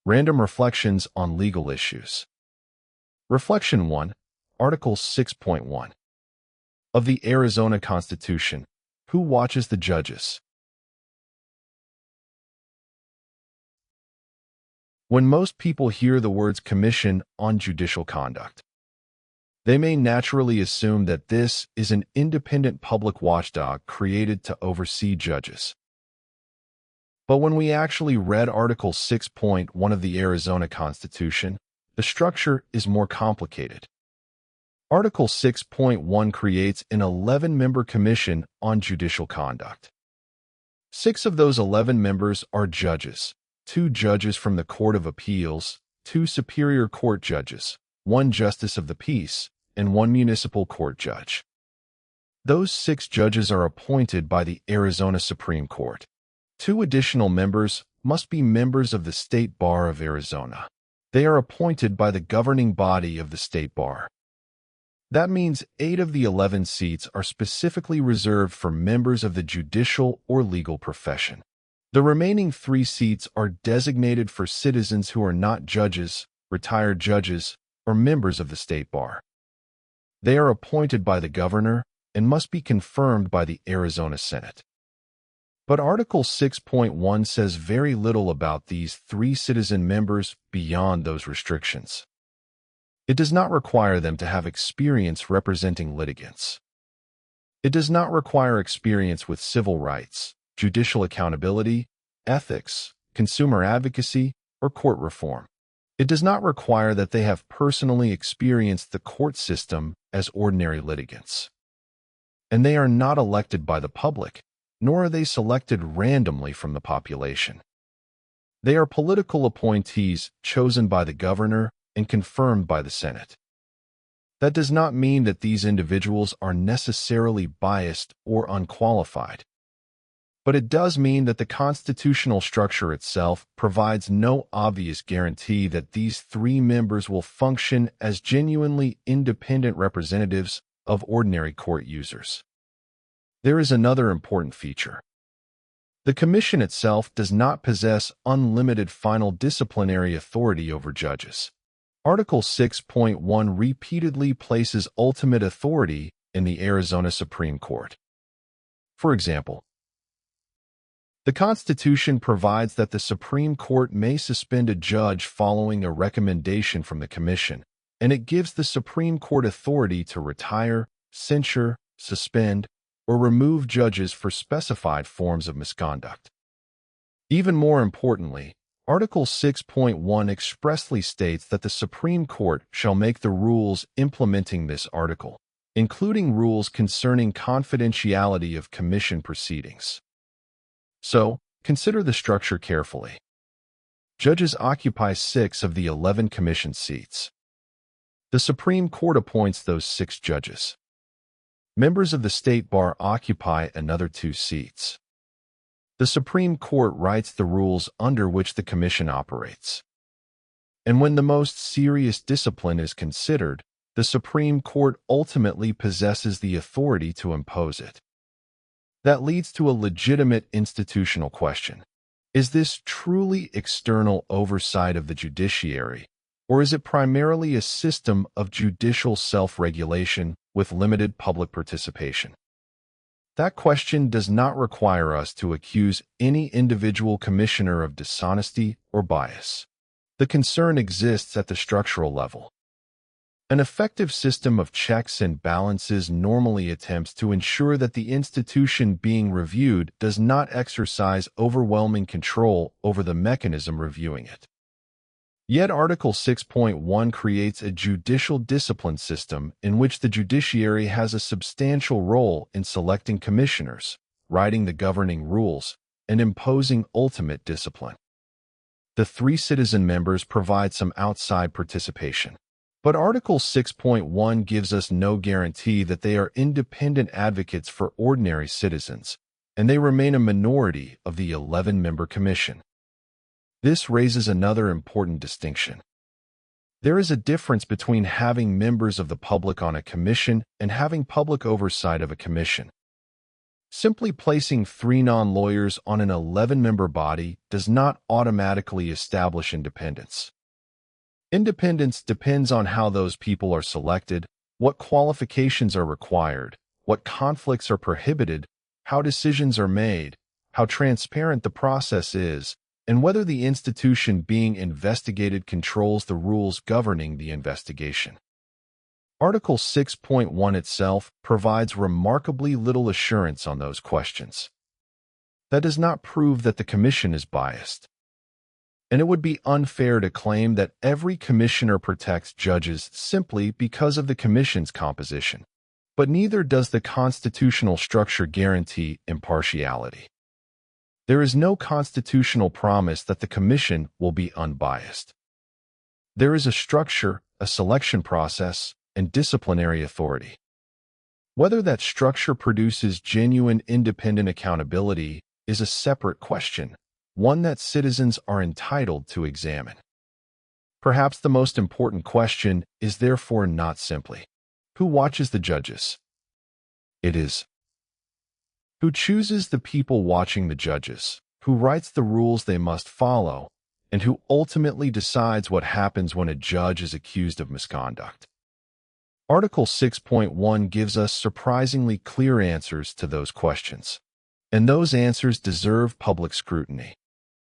Random reflections on legal issues. Reflection 1, Article 6.1 of the Arizona Constitution. Who watches the judges? When most people hear the words Commission on Judicial Conduct, they may naturally assume that this is an independent public watchdog created to oversee judges. But when we actually read Article 6.1 of the Arizona Constitution, the structure is more complicated. Article 6.1 creates an 11-member commission on judicial conduct. 6 of those 11 members are judges, 2 judges from the Court of Appeals, 2 Superior Court judges, 1 Justice of the Peace, and 1 municipal court judge. Those 6 judges are appointed by the Arizona Supreme Court. 2 additional members must be members of the State Bar of Arizona. They are appointed by the governing body of the State Bar. That means 8 of the 11 seats are specifically reserved for members of the judicial or legal profession. The remaining 3 seats are designated for citizens who are not judges, retired judges, or members of the State Bar. They are appointed by the governor and must be confirmed by the Arizona Senate. But Article 6.1 says very little about these 3 citizen members beyond those restrictions. It does not require them to have experience representing litigants. It does not require experience with civil rights, judicial accountability, ethics, consumer advocacy, or court reform. It does not require that they have personally experienced the court system as ordinary litigants. And they are not elected by the public, nor are they selected randomly from the population. They are political appointees chosen by the governor and confirmed by the Senate. That does not mean that these individuals are necessarily biased or unqualified. But it does mean that the constitutional structure itself provides no obvious guarantee that these 3 members will function as genuinely independent representatives of ordinary court users. There is another important feature. The Commission itself does not possess unlimited final disciplinary authority over judges. Article 6.1 repeatedly places ultimate authority in the Arizona Supreme Court. For example, the Constitution provides that the Supreme Court may suspend a judge following a recommendation from the Commission, and it gives the Supreme Court authority to retire, censure, suspend, or remove judges for specified forms of misconduct. Even more importantly, Article 6.1 expressly states that the Supreme Court shall make the rules implementing this article, including rules concerning confidentiality of Commission proceedings. So, consider the structure carefully. Judges occupy 6 of the 11 Commission seats. The Supreme Court appoints those 6 judges. Members of the State Bar occupy another 2 seats. The Supreme Court writes the rules under which the Commission operates. And when the most serious discipline is considered, the Supreme Court ultimately possesses the authority to impose it. That leads to a legitimate institutional question. Is this truly external oversight of the judiciary, or is it primarily a system of judicial self-regulation with limited public participation? That question does not require us to accuse any individual commissioner of dishonesty or bias. The concern exists at the structural level. An effective system of checks and balances normally attempts to ensure that the institution being reviewed does not exercise overwhelming control over the mechanism reviewing it. Yet Article 6.1 creates a judicial discipline system in which the judiciary has a substantial role in selecting commissioners, writing the governing rules, and imposing ultimate discipline. The 3 citizen members provide some outside participation. But Article 6.1 gives us no guarantee that they are independent advocates for ordinary citizens, and they remain a minority of the 11-member commission. This raises another important distinction. There is a difference between having members of the public on a commission and having public oversight of a commission. Simply placing 3 non-lawyers on an 11-member body does not automatically establish independence. Independence depends on how those people are selected, what qualifications are required, what conflicts are prohibited, how decisions are made, how transparent the process is, and whether the institution being investigated controls the rules governing the investigation. Article 6.1 itself provides remarkably little assurance on those questions. That does not prove that the Commission is biased. And it would be unfair to claim that every commissioner protects judges simply because of the Commission's composition. But neither does the constitutional structure guarantee impartiality. There is no constitutional promise that the Commission will be unbiased. There is a structure, a selection process, and disciplinary authority. Whether that structure produces genuine independent accountability is a separate question, one that citizens are entitled to examine. Perhaps the most important question is therefore not simply, who watches the judges? It is, who chooses the people watching the judges, who writes the rules they must follow, and who ultimately decides what happens when a judge is accused of misconduct. Article 6.1 gives us surprisingly clear answers to those questions, and those answers deserve public scrutiny.